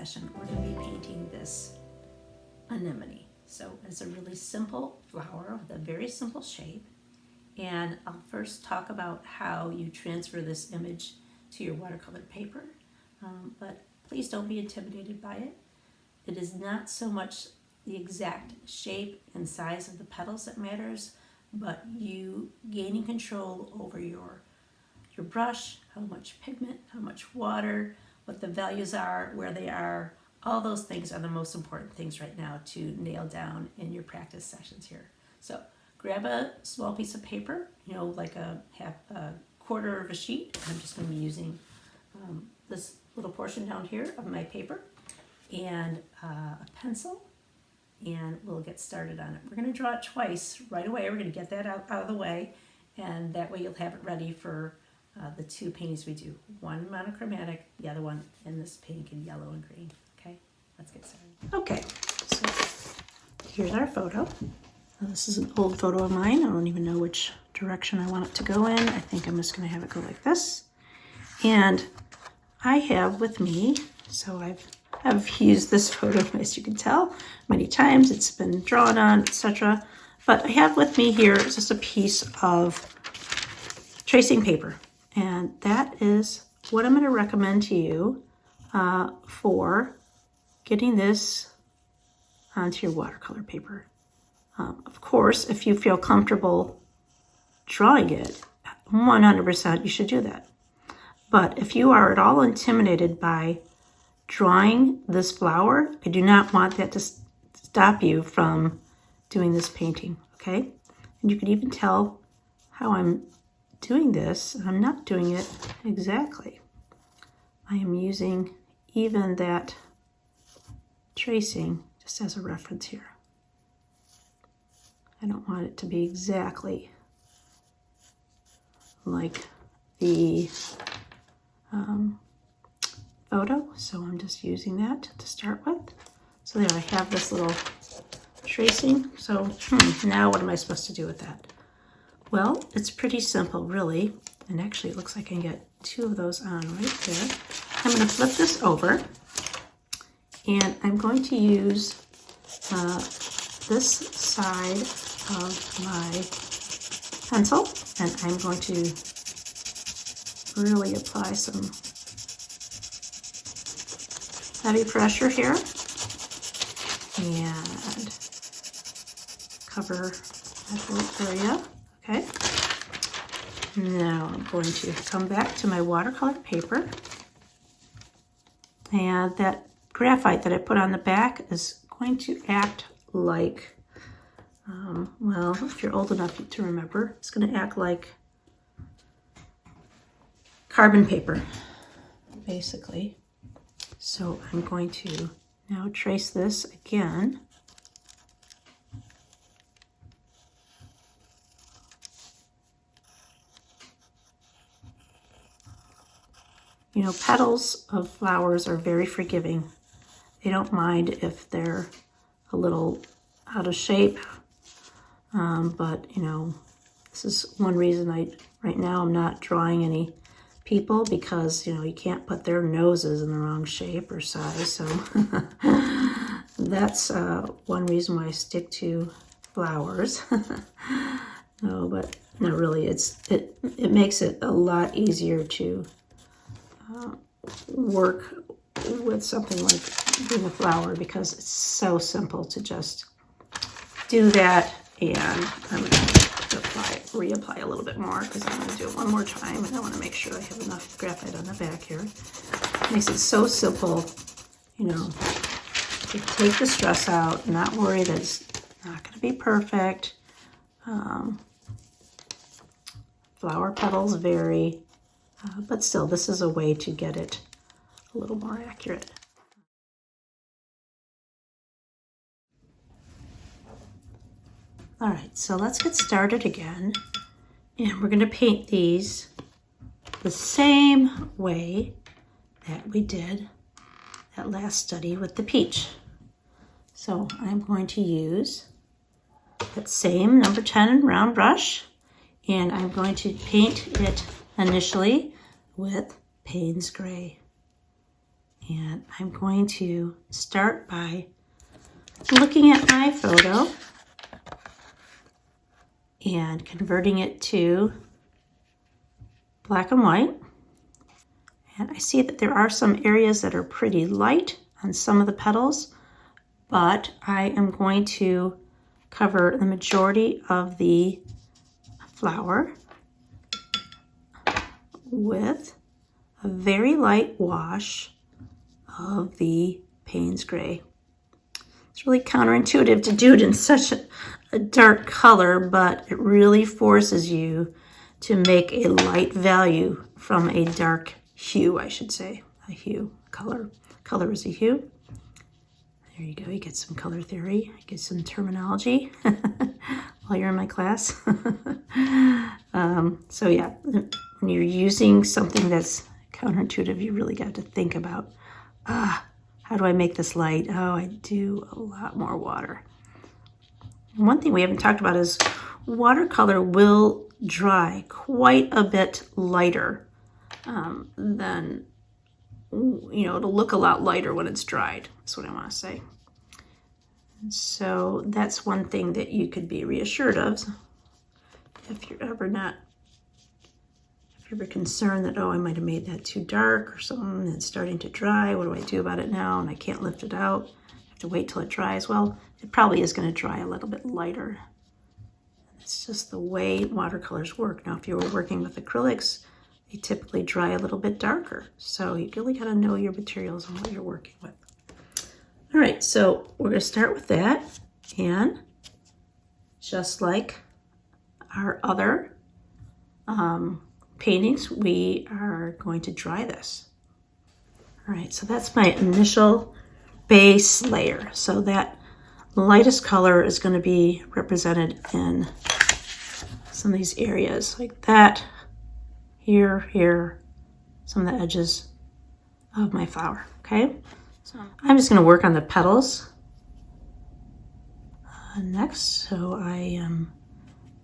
session, we're going to be painting this anemone. So it's a really simple flower with a very simple shape. And I'll first talk about how you transfer this image to your watercolor paper. But please don't be intimidated by it. It is not so much the exact shape and size of the petals that matters, but you gaining control over your brush, how much pigment, how much water, what the values are, where they are. All those things are the most important things right now to nail down in your practice sessions here. So grab a small piece of paper, like a quarter of a sheet. I'm just going to be using this little portion down here of my paper and a pencil, and we'll get started on it. We're going to draw it twice right away. We're going to get that out of the way, and that way you'll have it ready for the two paintings we do. One monochromatic, the other one in this pink and yellow and green. Okay, let's get started. Okay, so here's our photo. This is an old photo of mine. I don't even know which direction I want it to go in. I think I'm just going to have it go like this. And I have with me, so I've used this photo, as you can tell, many times. It's been drawn on, etc. But I have with me here just a piece of tracing paper. And that is what I'm going to recommend to you for getting this onto your watercolor paper. Of course, if you feel comfortable drawing it, 100% you should do that. But if you are at all intimidated by drawing this flower, I do not want that to stop you from doing this painting, okay? And you can even tell how I'm doing this. I'm not doing it exactly. I am using even that tracing just as a reference here. I don't want it to be exactly like the photo, so I'm just using that to start with. So there I have this little tracing. So now what am I supposed to do with that? Well, it's pretty simple, really. And actually it looks like I can get two of those on right there. I'm going to flip this over, and I'm going to use this side of my pencil, and I'm going to really apply some heavy pressure here and cover that whole area. Okay. Now I'm going to come back to my watercolor paper, and that graphite that I put on the back is going to act like, well, if you're old enough to remember, it's going to act like carbon paper, basically. So I'm going to now trace this again. Petals of flowers are very forgiving. They don't mind if they're a little out of shape. But this is one reason right now I'm not drawing any people, because you can't put their noses in the wrong shape or size. So that's one reason why I stick to flowers. No, but no, really, it makes it a lot easier to work with something like doing a flower, because it's so simple to just do that. And I'm going to reapply a little bit more, because I'm going to do it one more time, and I want to make sure I have enough graphite on the back here. It makes it so simple, to take the stress out, not worry that it's not going to be perfect. Flower petals vary, but still, this is a way to get it a little more accurate. All right, so let's get started again, and we're going to paint these the same way that we did that last study with the peach. So I'm going to use that same number 10 round brush, and I'm going to paint it initially with Payne's gray. And I'm going to start by looking at my photo and converting it to black and white. And I see that there are some areas that are pretty light on some of the petals, but I am going to cover the majority of the flower with a very light wash of the Payne's gray. It's really counterintuitive to do it in such a dark color, but it really forces you to make a light value from a dark hue, I should say. A hue, color. Color is a hue. There you go, you get some color theory, you get some terminology while you're in my class. So yeah, when you're using something that's counterintuitive, you really got to think about, how do I make this light? Oh, I do a lot more water. And one thing we haven't talked about is watercolor will dry quite a bit lighter than, it'll look a lot lighter when it's dried. That's what I want to say. So that's one thing that you could be reassured of if you're ever concerned that, I might have made that too dark or something, it's starting to dry. What do I do about it now? And I can't lift it out. I have to wait till it dries. Well, it probably is going to dry a little bit lighter. It's just the way watercolors work. Now, if you were working with acrylics, they typically dry a little bit darker. So you really got to know your materials and what you're working with. All right, so we're going to start with that. And just like our other paintings, we are going to dry this. All right, so that's my initial base layer. So that lightest color is going to be represented in some of these areas like that. Here, some of the edges of my flower, okay? So I'm just going to work on the petals next. So I am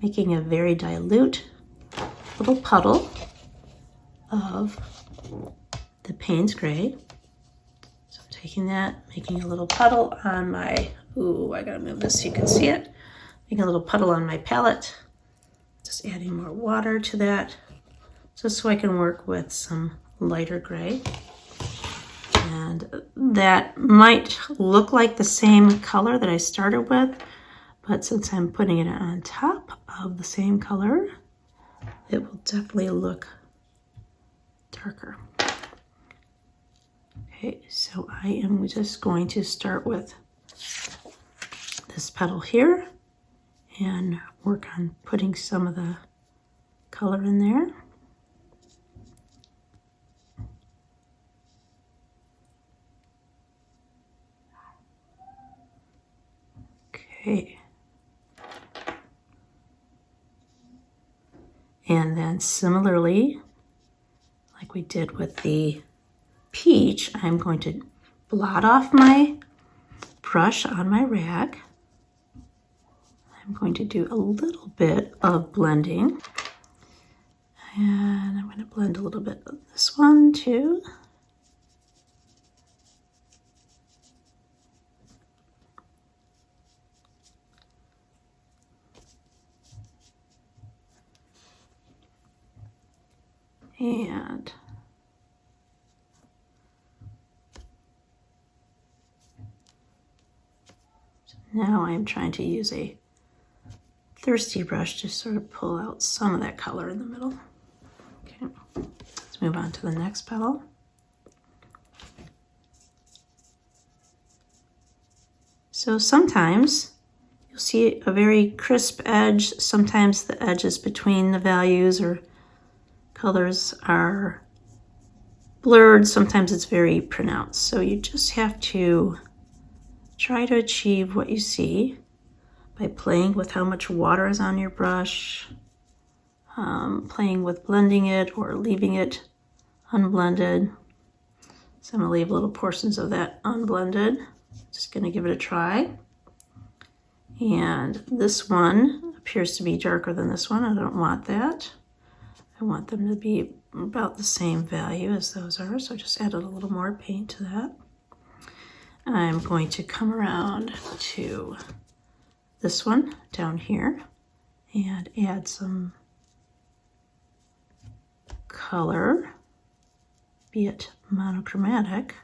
making a very dilute little puddle of the Payne's gray. So I'm taking that, making a little puddle on my, I gotta move this so you can see it. Making a little puddle on my palette. Just adding more water to that, just so I can work with some lighter gray. And that might look like the same color that I started with, but since I'm putting it on top of the same color, it will definitely look darker. Okay, so I am just going to start with this petal here and work on putting some of the color in there. Okay. And then similarly, like we did with the peach, I'm going to blot off my brush on my rag. I'm going to do a little bit of blending. And I'm going to blend a little bit of this one too. And now I'm trying to use a thirsty brush to sort of pull out some of that color in the middle. Okay, let's move on to the next petal. So sometimes you'll see a very crisp edge. Sometimes the edges between the values or colors are blurred. Sometimes it's very pronounced. So you just have to try to achieve what you see by playing with how much water is on your brush, playing with blending it or leaving it unblended. So I'm going to leave little portions of that unblended. Just going to give it a try. And this one appears to be darker than this one. I don't want that. I want them to be about the same value as those are, so just added a little more paint to that. I'm going to come around to this one down here and add some color, be it monochromatic.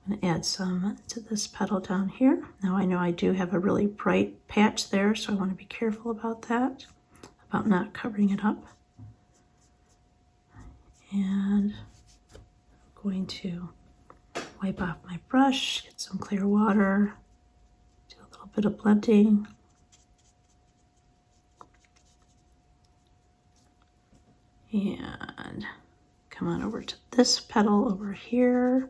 I'm going to add some to this petal down here. Now I know I do have a really bright patch there, so I want to be careful about that, about not covering it up. And I'm going to wipe off my brush, get some clear water, do a little bit of blending. And come on over to this petal over here.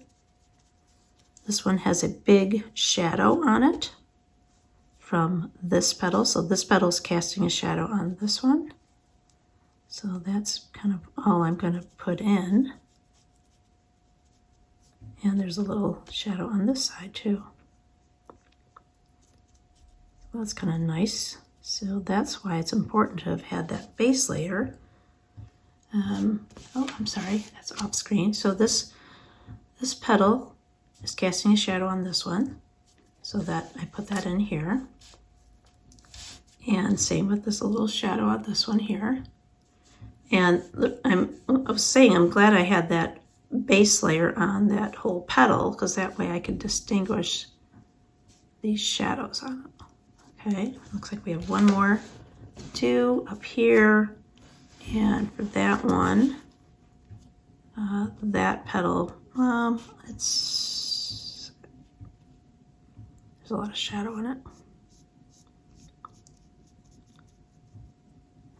This one has a big shadow on it from this petal. So this petal is casting a shadow on this one. So that's kind of all I'm going to put in. And there's a little shadow on this side too. Well, that's kind of nice. So that's why it's important to have had that base layer. Oh, I'm sorry, that's off screen. So this petal is casting a shadow on this one, so that I put that in here. And same with this little shadow on this one here. And I was saying I'm glad I had that base layer on that whole petal, because that way I could distinguish these shadows on it. Okay, looks like we have one more to do up here. And for that one, that petal, there's a lot of shadow on it.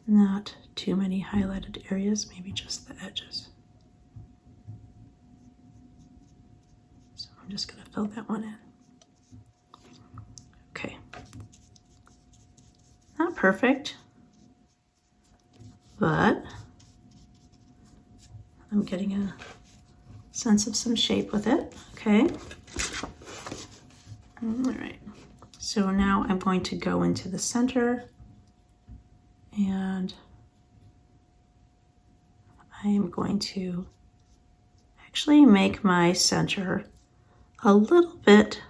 Not too many highlighted areas, maybe just the edges. So I'm just going to fill that one in. Okay. Not perfect, but I'm getting a sense of some shape with it. Okay. All right. So now I'm going to go into the center, and I am going to actually make my center a little bit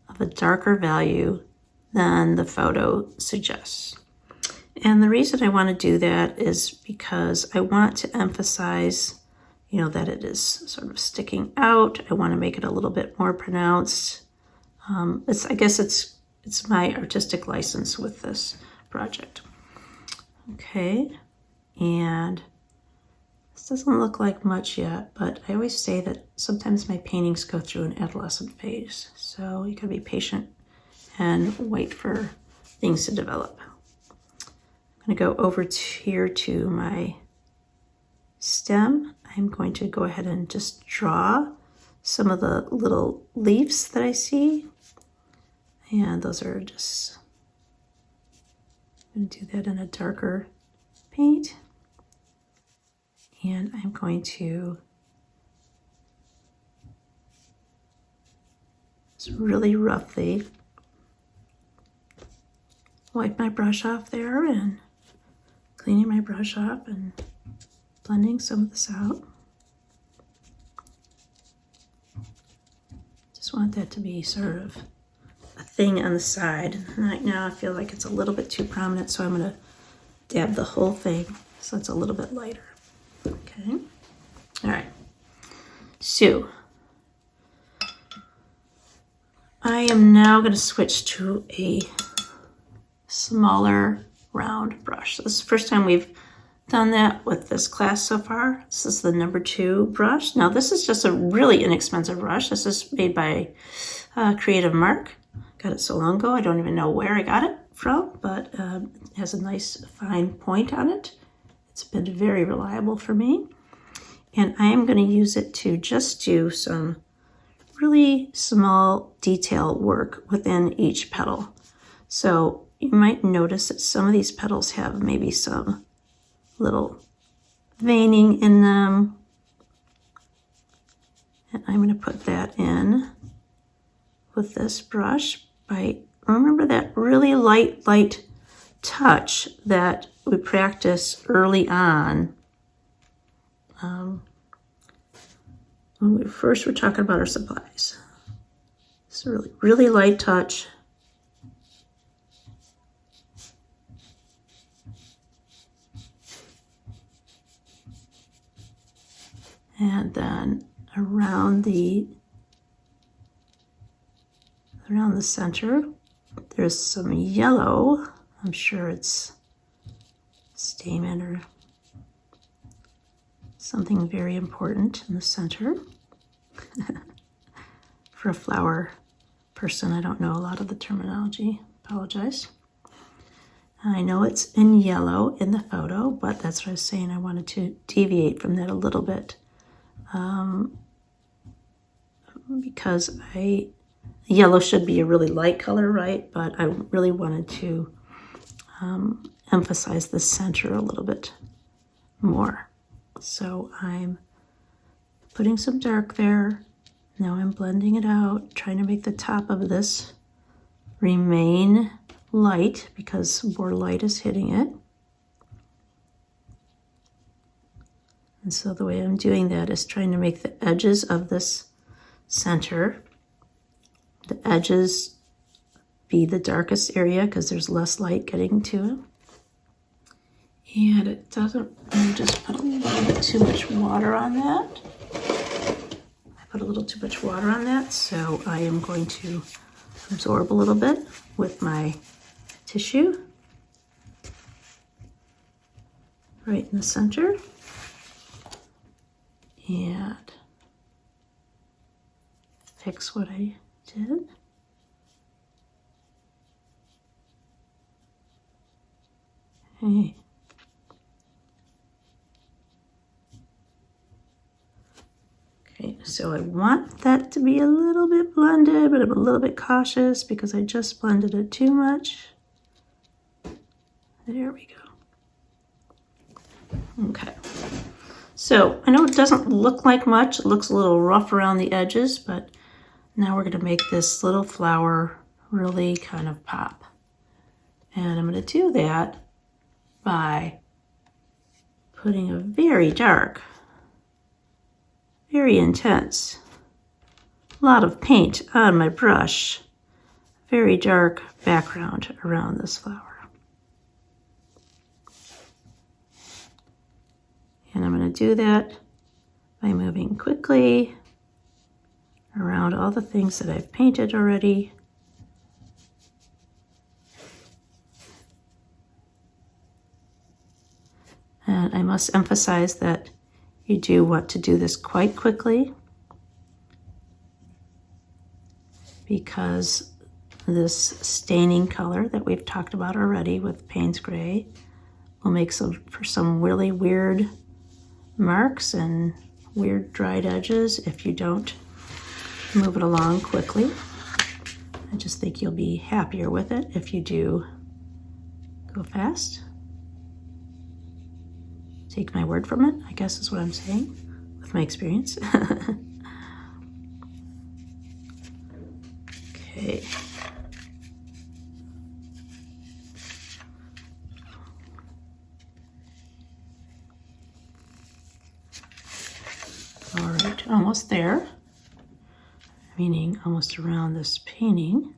of a darker value than the photo suggests. And the reason I want to do that is because I want to emphasize, that it is sort of sticking out. I want to make it a little bit more pronounced. I guess it's my artistic license with this project. Okay, and this doesn't look like much yet, but I always say that sometimes my paintings go through an adolescent phase. So you gotta be patient and wait for things to develop. I'm going to go over here to my stem. I'm going to go ahead and just draw some of the little leaves that I see. And those are just, I'm going to do that in a darker paint. And I'm going to just really roughly wipe my brush off there and cleaning my brush off and blending some of this out. Just want that to be sort of a thing on the side. And right now I feel like it's a little bit too prominent, so I'm going to dab the whole thing so it's a little bit lighter. Okay. All right. So I am now going to switch to a smaller round brush. So this is the first time we've done that with this class so far. This is the number 2 brush. Now this is just a really inexpensive brush. This is made by Creative Mark. Got it so long ago, I don't even know where I got it from, but it has a nice fine point on it. It's been very reliable for me. And I am going to use it to just do some really small detail work within each petal. So you might notice that some of these petals have maybe some little veining in them. And I'm going to put that in with this brush by, remember that really light touch that we practiced early on when we first were talking about our supplies. It's a really, really light touch. And then around the center, there's some yellow. I'm sure it's stamen or something very important in the center. For a flower person, I don't know a lot of the terminology. Apologize. I know it's in yellow in the photo, but that's what I was saying. I wanted to deviate from that a little bit because yellow should be a really light color, right? But I really wanted to emphasize the center a little bit more. So I'm putting some dark there. Now I'm blending it out, trying to make the top of this remain light because more light is hitting it. And so the way I'm doing that is trying to make the edges of this center, the edges be the darkest area because there's less light getting to it. And it doesn't, I just put a little bit too much water on that. Put a little too much water on that, so I am going to absorb a little bit with my tissue right in the center and fix what I did. Okay. Okay, so I want that to be a little bit blended, but I'm a little bit cautious because I just blended it too much. There we go. Okay, so I know it doesn't look like much. It looks a little rough around the edges, but now we're going to make this little flower really kind of pop. And I'm going to do that by putting a very dark, very intense, a lot of paint on my brush, very dark background around this flower. And I'm going to do that by moving quickly around all the things that I've painted already. And I must emphasize that you do want to do this quite quickly because this staining color that we've talked about already with Payne's Gray will make for some really weird marks and weird dried edges if you don't move it along quickly. I just think you'll be happier with it if you do go fast. Take my word from it, I guess is what I'm saying with my experience. Okay. All right, almost there, meaning almost around this painting.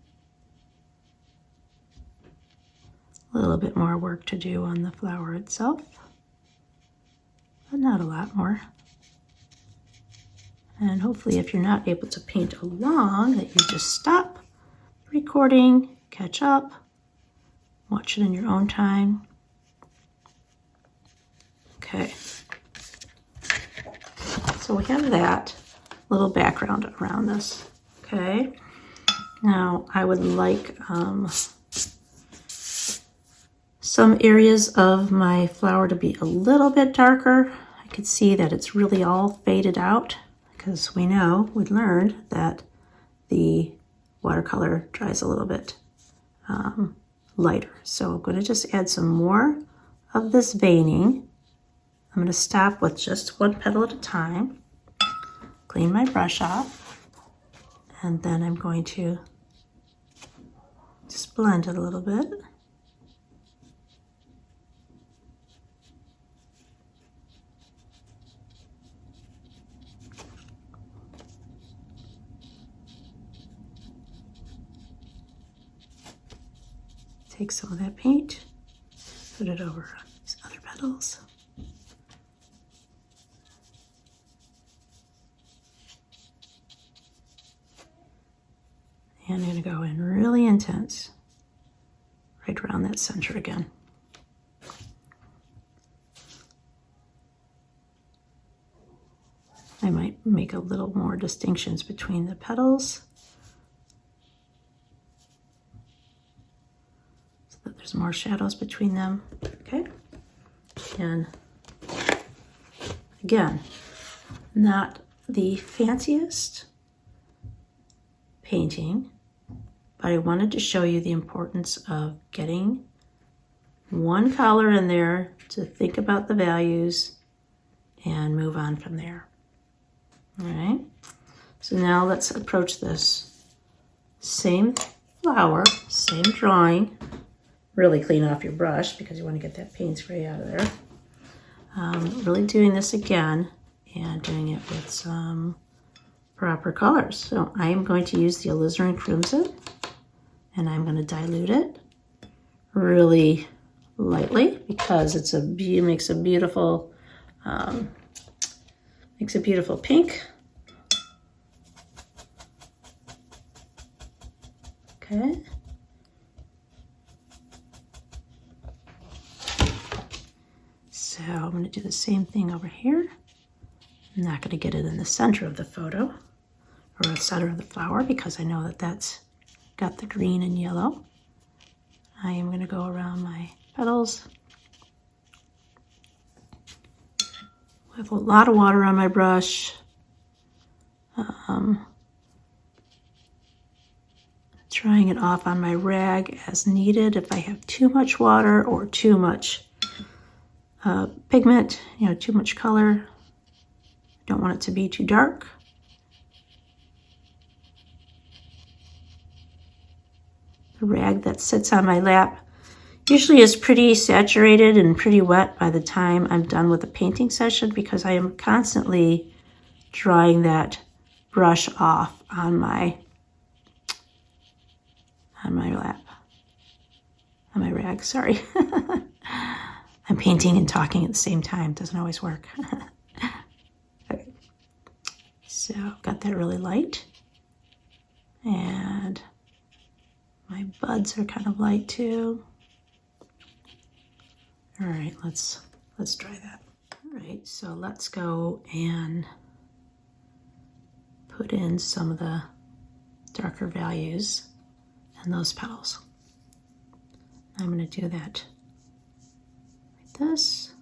A little bit more work to do on the flower itself, but not a lot more. And hopefully if you're not able to paint along, that you just stop recording, catch up, watch it in your own time. Okay. So we have that little background around this. Okay. Now I would like some areas of my flower to be a little bit darker. I could see that it's really all faded out because we learned that the watercolor dries a little bit lighter. So I'm going to just add some more of this veining. I'm going to stop with just one petal at a time, clean my brush off, and then I'm going to just blend it a little bit. take some of that paint, put it over these other petals. And I'm going to go in really intense, right around that center again. I might make a little more distinctions between the petals so that there's more shadows between them. Okay. And again, not the fanciest painting, but I wanted to show you the importance of getting one color in there to think about the values and move on from there. All right, so now let's approach this same flower, same drawing. Really clean off your brush because you want to get that paint spray out of there. Really doing this again and doing it with some proper colors. So I am going to use the Alizarin Crimson, and I'm going to dilute it really lightly because it makes a beautiful pink. Okay. So I'm going to do the same thing over here. I'm not going to get it in the center of the photo or the center of the flower because I know that that's got the green and yellow. I am going to go around my petals with a lot of water on my brush. Drying it off on my rag as needed. If I have too much water or too much pigment, too much color, don't want it to be too dark. The rag that sits on my lap usually is pretty saturated and pretty wet by the time I'm done with the painting session because I am constantly drying that brush off on my lap, on my rag, sorry. I'm painting and talking at the same time. Doesn't always work. Okay. So got that really light. And my buds are kind of light too. All right, let's try that. All right, so let's go and put in some of the darker values in those petals. I'm going to do that like this,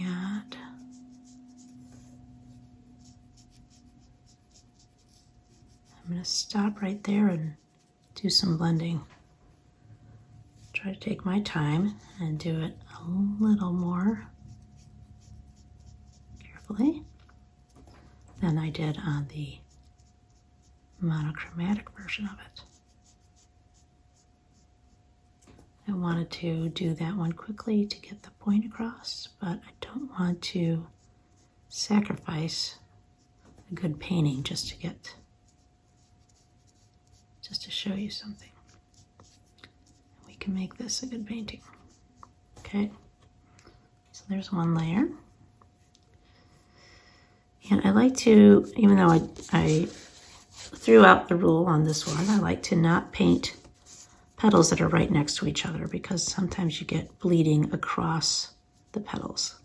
and I'm going to stop right there and do some blending. Try to take my time and do it a little more carefully than I did on the monochromatic version of it. I wanted to do that one quickly to get the point across, but I don't want to sacrifice a good painting just to show you something. We can make this a good painting. Okay, so there's one layer. And I like to, even though I threw out the rule on this one, I like to not paint petals that are right next to each other because sometimes you get bleeding across the petals.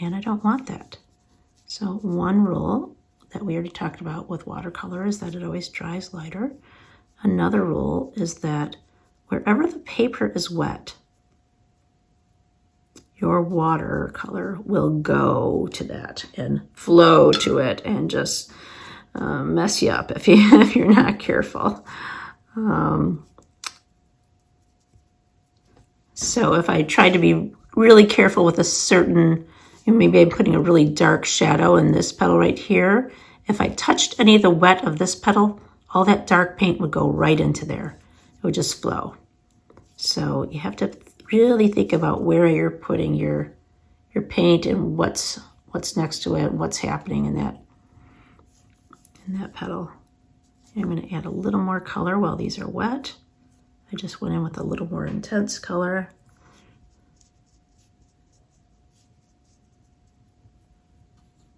And I don't want that. So one rule that we already talked about with watercolor is that it always dries lighter. Another rule is that wherever the paper is wet, your watercolor will go to that and flow to it and just mess you up if you're not careful. So if I try to be really careful with a certain, maybe I'm putting a really dark shadow in this petal right here. If I touched any of the wet of this petal, all that dark paint would go right into there. It would just flow. So you have to really think about where you're putting your paint and what's next to it, what's happening in that petal. I'm going to add a little more color while these are wet. I I just went in with a little more intense color.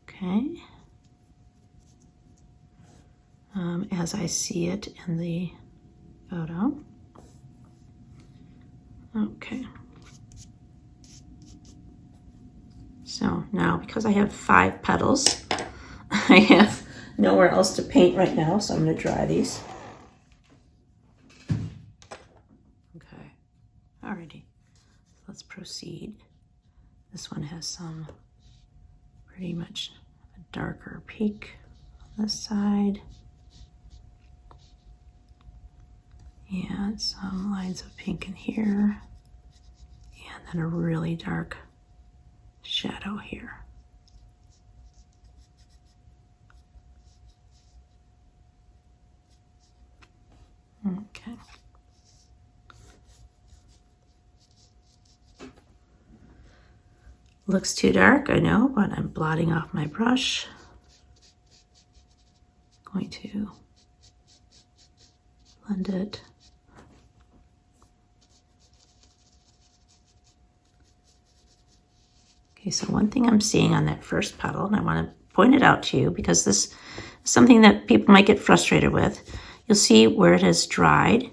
Okay. As I see it in the photo. Okay. So now, because I have 5 petals, I have nowhere else to paint right now, so I'm going to dry these. Okay. Alrighty. Let's proceed. This one has some pretty much a darker peak on this side. And some lines of pink in here. And then a really dark shadow here. Okay. Looks too dark, I know, but I'm blotting off my brush. Going to blend it. Okay, so one thing I'm seeing on that first petal, and I want to point it out to you because this is something that people might get frustrated with. You'll see where it has dried,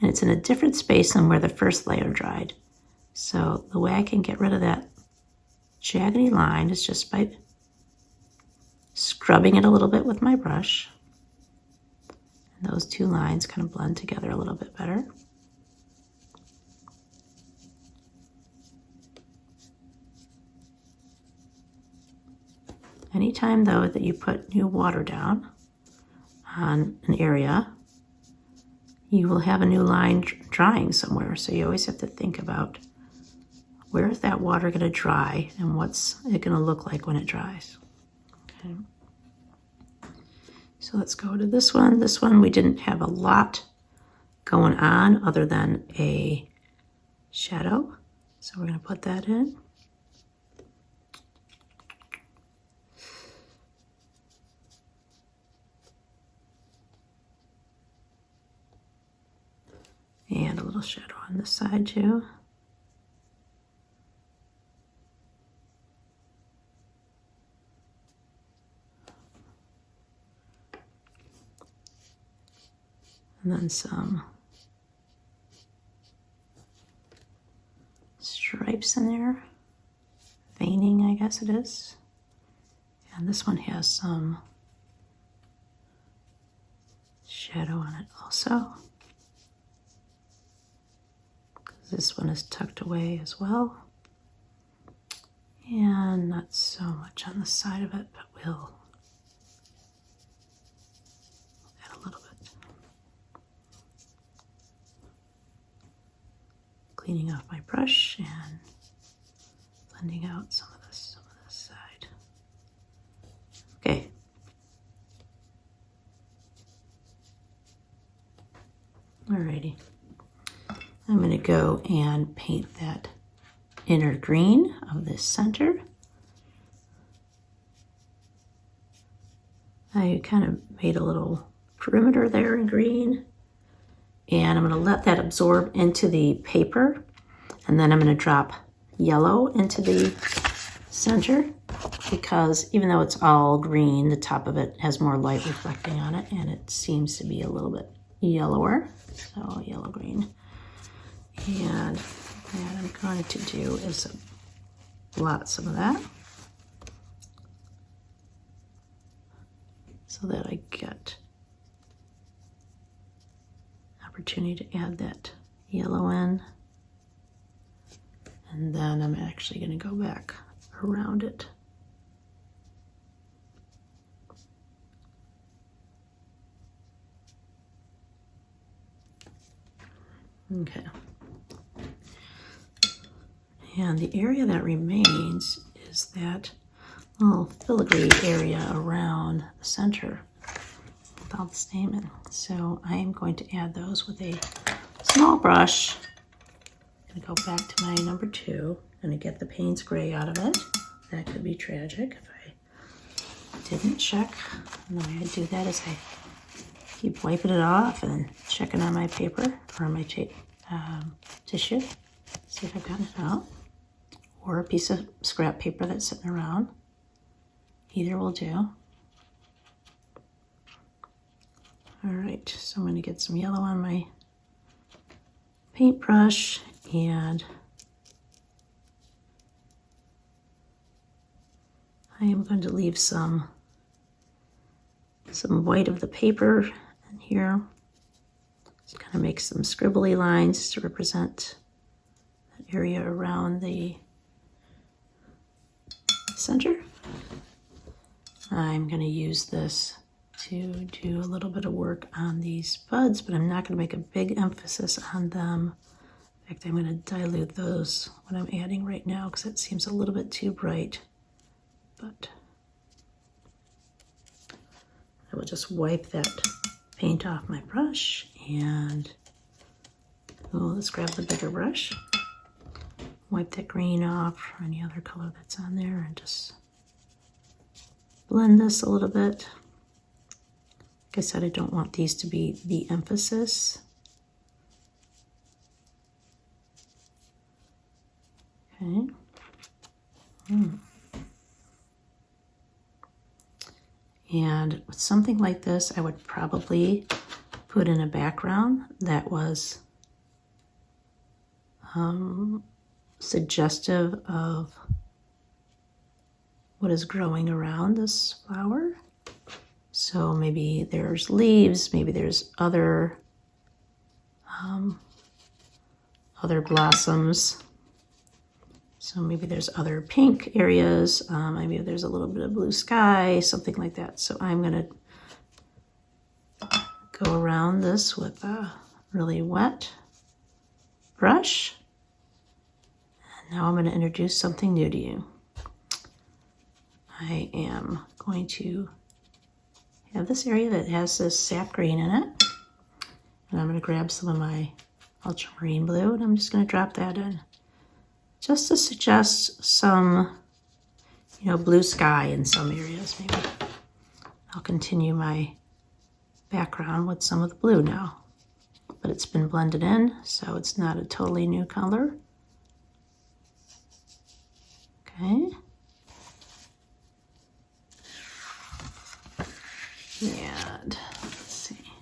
and it's in a different space than where the first layer dried. So the way I can get rid of that jaggedy line is just by scrubbing it a little bit with my brush. And those 2 lines kind of blend together a little bit better. Anytime, though, that you put new water down on an area, you will have a new line drying somewhere. So you always have to think about where is that water going to dry and what's it going to look like when it dries. Okay. So let's go to this one. This one we didn't have a lot going on other than a shadow. So we're going to put that in. And a little shadow on this side too. And then some stripes in there. Veining, I guess it is. And this one has some shadow on it also. This one is tucked away as well. And not so much on the side of it, but we'll add a little bit. Cleaning off my brush and blending out some of this side. Okay. Alrighty. I'm going to go and paint that inner green of this center. I kind of made a little perimeter there in green, and I'm going to let that absorb into the paper, and then I'm going to drop yellow into the center because even though it's all green, the top of it has more light reflecting on it, and it seems to be a little bit yellower, so yellow-green. And what I'm going to do is blot some of that so that I get opportunity to add that yellow in. And then I'm actually going to go back around it. Okay. And the area that remains is that little filigree area around the center without the stamen. So I am going to add those with a small brush. I'm going to go back to my number 2. I'm going to get the Payne's gray out of it. That could be tragic if I didn't check. And the way I do that is I keep wiping it off and checking on my paper or my tissue. See if I've gotten it out. Or a piece of scrap paper that's sitting around. Either will do. All right, so I'm going to get some yellow on my paintbrush, and I am going to leave some white of the paper in here. Just kind of make some scribbly lines to represent that area around the center. I'm going to use this to do a little bit of work on these buds, but I'm not going to make a big emphasis on them. In fact, I'm going to dilute those, what I'm adding right now, because it seems a little bit too bright. But I will just wipe that paint off my brush, and let's grab the bigger brush. Wipe that green off, or any other color that's on there, and just blend this a little bit. Like I said, I don't want these to be the emphasis. Okay. And with something like this, I would probably put in a background that was suggestive of what is growing around this flower. So maybe there's leaves, maybe there's other blossoms. So maybe there's other pink areas, maybe there's a little bit of blue sky, something like that. So I'm gonna go around this with a really wet brush. And now I'm gonna introduce something new to you. I am going to have this area that has this sap green in it. And I'm gonna grab some of my ultramarine blue, and I'm just gonna drop that in, just to suggest some, blue sky in some areas. Maybe I'll continue my background with some of the blue now, but it's been blended in, so it's not a totally new color. Okay. And let's see.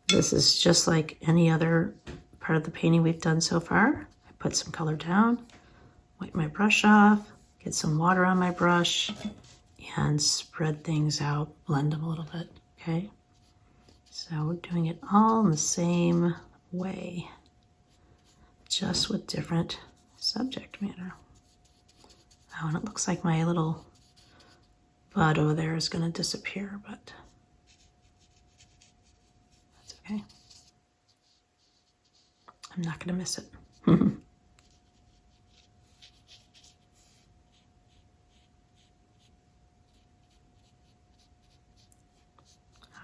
This is just like any other part of the painting we've done so far. I put some color down, wipe my brush off, get some water on my brush, and spread things out, blend them a little bit, okay? So we're doing it all in the same way, just with different subject matter. Oh, and it looks like my little bud over there is going to disappear, but that's okay. I'm not going to miss it.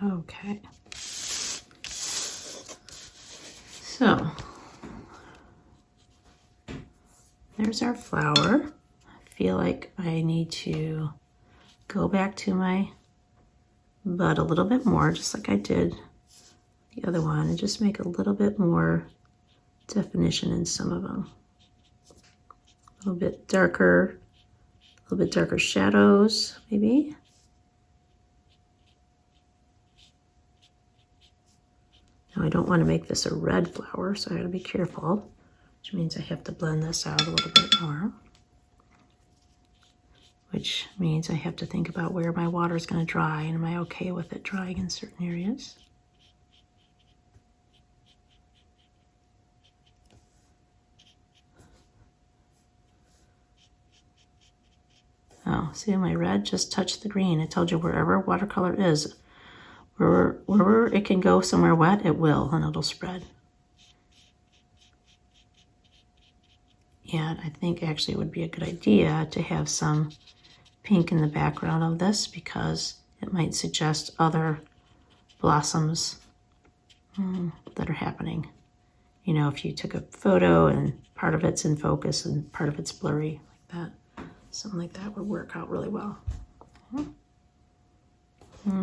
Okay. So there's our flower. I feel like I need to go back to my bud a little bit more, just like I did the other one, and just make a little bit more definition in some of them. A little bit darker shadows, maybe. Now I don't want to make this a red flower, so I gotta be careful, which means I have to blend this out a little bit more. Which means I have to think about where my water is going to dry, and am I okay with it drying in certain areas? Oh, see, my red just touched the green. I told you wherever watercolor is, wherever it can go somewhere wet, it will, and it'll spread. And I think actually it would be a good idea to have some pink in the background of this, because it might suggest other blossoms that are happening. If you took a photo and part of it's in focus and part of it's blurry, like that. Something like that would work out really well.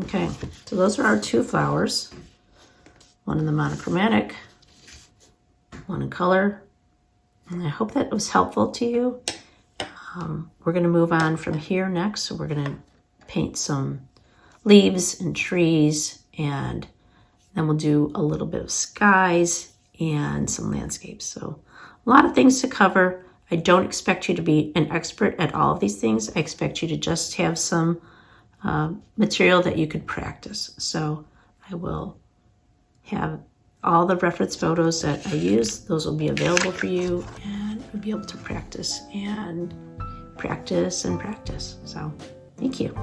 Okay, so those are our two flowers. One in the monochromatic, one in color. And I hope that was helpful to you. We're going to move on from here next. So we're going to paint some leaves and trees, and then we'll do a little bit of skies and some landscapes. So a lot of things to cover. I don't expect you to be an expert at all of these things. I expect you to just have some material that you could practice. So I will have all the reference photos that I use. Those will be available for you, and you'll be able to practice and practice and practice. So thank you.